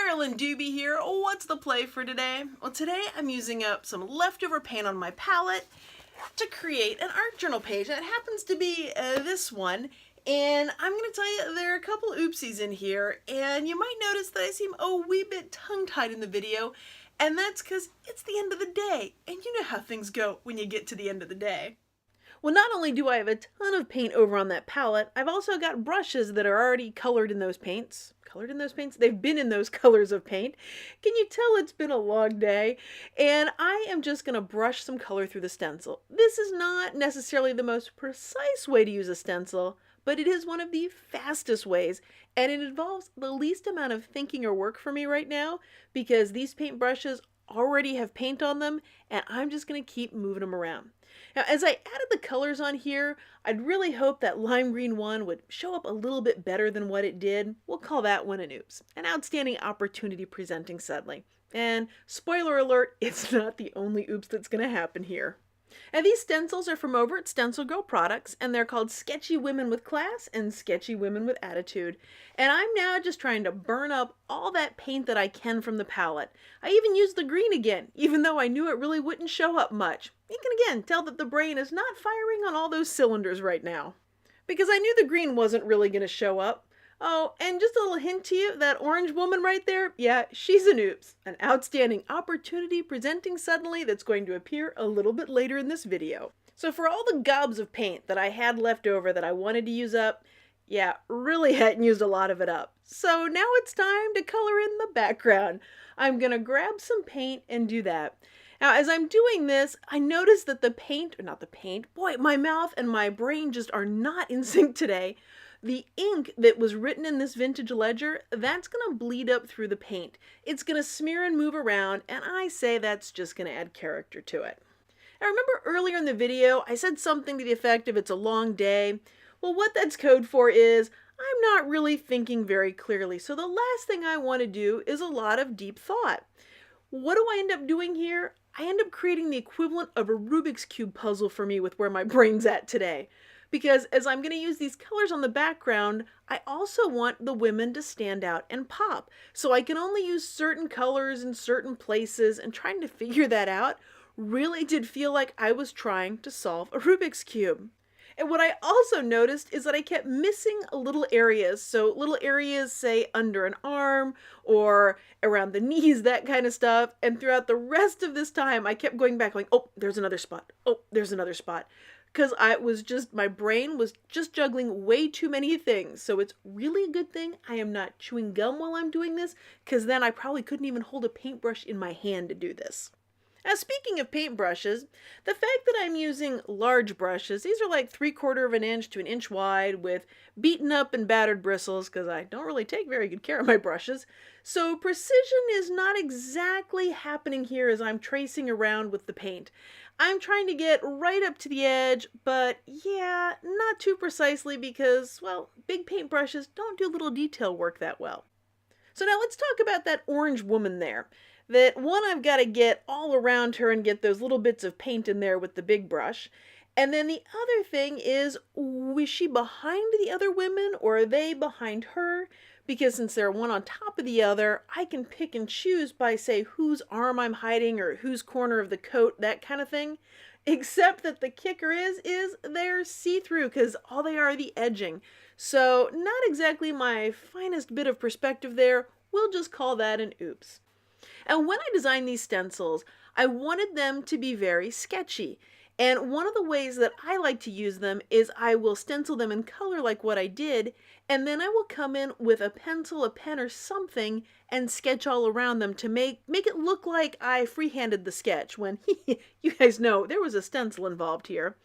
Marilyn Doobie here. What's the play for today? Well, today I'm using up some leftover paint on my palette to create an art journal page. That happens to be this one. And I'm going to tell you, there are a couple oopsies in here, and you might notice that I seem a wee bit tongue-tied in the video, and that's because it's the end of the day, and you know how things go when you get to the end of the day. Well, not only do I have a ton of paint over on that palette, I've also got brushes that are already colored in those paints. Colored in those paints? They've been in those colors of paint. Can you tell it's been a long day? And I am just going to brush some color through the stencil. This is not necessarily the most precise way to use a stencil, but it is one of the fastest ways, and it involves the least amount of thinking or work for me right now because these paint brushes already have paint on them, and I'm just going to keep moving them around. Now, as I added the colors on here, I'd really hope that lime green one would show up a little bit better than what it did. We'll call that one an oops, an outstanding opportunity presenting suddenly. And spoiler alert, it's not the only oops that's going to happen here. And these stencils are from over at StencilGirl Products, and they're called Sketchy Women with Class and Sketchy Women with Attitude. And I'm now just trying to burn up all that paint that I can from the palette. I even used the green again, even though I knew it really wouldn't show up much. You can again tell that the brain is not firing on all those cylinders right now, because I knew the green wasn't really going to show up. Oh, and just a little hint to you, that orange woman right there, yeah, she's an oops. An outstanding opportunity presenting suddenly that's going to appear a little bit later in this video. So for all the gobs of paint that I had left over that I wanted to use up, yeah, really hadn't used a lot of it up. So now it's time to color in the background. I'm gonna grab some paint and do that. Now, as I'm doing this, I notice that boy, my mouth and my brain just are not in sync today. The ink that was written in this vintage ledger, that's going to bleed up through the paint. It's going to smear and move around, and I say that's just going to add character to it. Now, remember earlier in the video, I said something to the effect of it's a long day. Well, what that's code for is I'm not really thinking very clearly, so the last thing I want to do is a lot of deep thought. What do I end up doing here? I end up creating the equivalent of a Rubik's Cube puzzle for me with where my brain's at today. Because as I'm going to use these colors on the background, I also want the women to stand out and pop. So I can only use certain colors in certain places, and trying to figure that out really did feel like I was trying to solve a Rubik's Cube. And what I also noticed is that I kept missing little areas. So little areas, say, under an arm or around the knees, that kind of stuff. And throughout the rest of this time, I kept going back going, oh, there's another spot. Oh, there's another spot. Because my brain was just juggling way too many things. So it's really a good thing I am not chewing gum while I'm doing this, because then I probably couldn't even hold a paintbrush in my hand to do this. Now, speaking of paintbrushes, the fact that I'm using large brushes, these are like 3/4 of an inch to an inch wide with beaten up and battered bristles, because I don't really take very good care of my brushes. So precision is not exactly happening here as I'm tracing around with the paint. I'm trying to get right up to the edge, but yeah, not too precisely because, well, big paintbrushes don't do little detail work that well. So now let's talk about that orange woman there. That one, I've got to get all around her and get those little bits of paint in there with the big brush. And then the other thing is she behind the other women or are they behind her? Because since they're one on top of the other, I can pick and choose by, say, whose arm I'm hiding or whose corner of the coat, that kind of thing. Except that the kicker is they're see-through because all they are the edging. So not exactly my finest bit of perspective there. We'll just call that an oops. And when I designed these stencils, I wanted them to be very sketchy. And one of the ways that I like to use them is I will stencil them in color like what I did, and then I will come in with a pencil, a pen, or something and sketch all around them to make it look like I freehanded the sketch when, you guys know, there was a stencil involved here.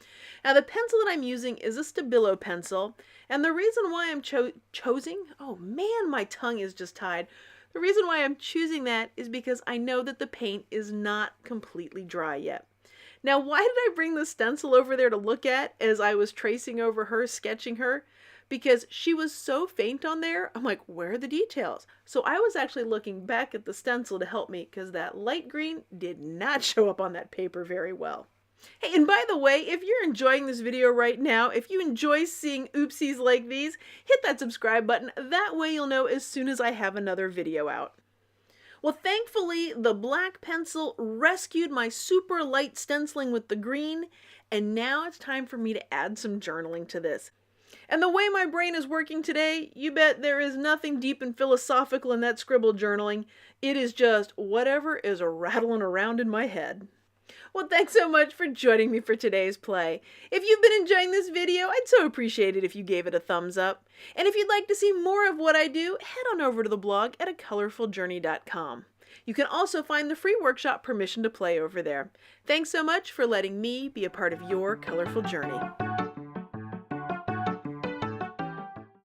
Now the pencil that I'm using is a Stabilo pencil, and the reason why I'm choosing, oh man, my tongue is just tied. The reason why I'm choosing that is because I know that the paint is not completely dry yet. Now, why did I bring the stencil over there to look at as I was tracing over her, sketching her? Because she was so faint on there, I'm like, where are the details? So I was actually looking back at the stencil to help me because that light green did not show up on that paper very well. Hey, and by the way, if you're enjoying this video right now, if you enjoy seeing oopsies like these, hit that subscribe button. That way you'll know as soon as I have another video out. Well, thankfully, the black pencil rescued my super light stenciling with the green, and now it's time for me to add some journaling to this. And the way my brain is working today, you bet there is nothing deep and philosophical in that scribbled journaling. It is just whatever is rattling around in my head. Well, thanks so much for joining me for today's play. If you've been enjoying this video, I'd so appreciate it if you gave it a thumbs up. And if you'd like to see more of what I do, head on over to the blog at acolorfuljourney.com. You can also find the free workshop Permission to Play over there. Thanks so much for letting me be a part of your colorful journey.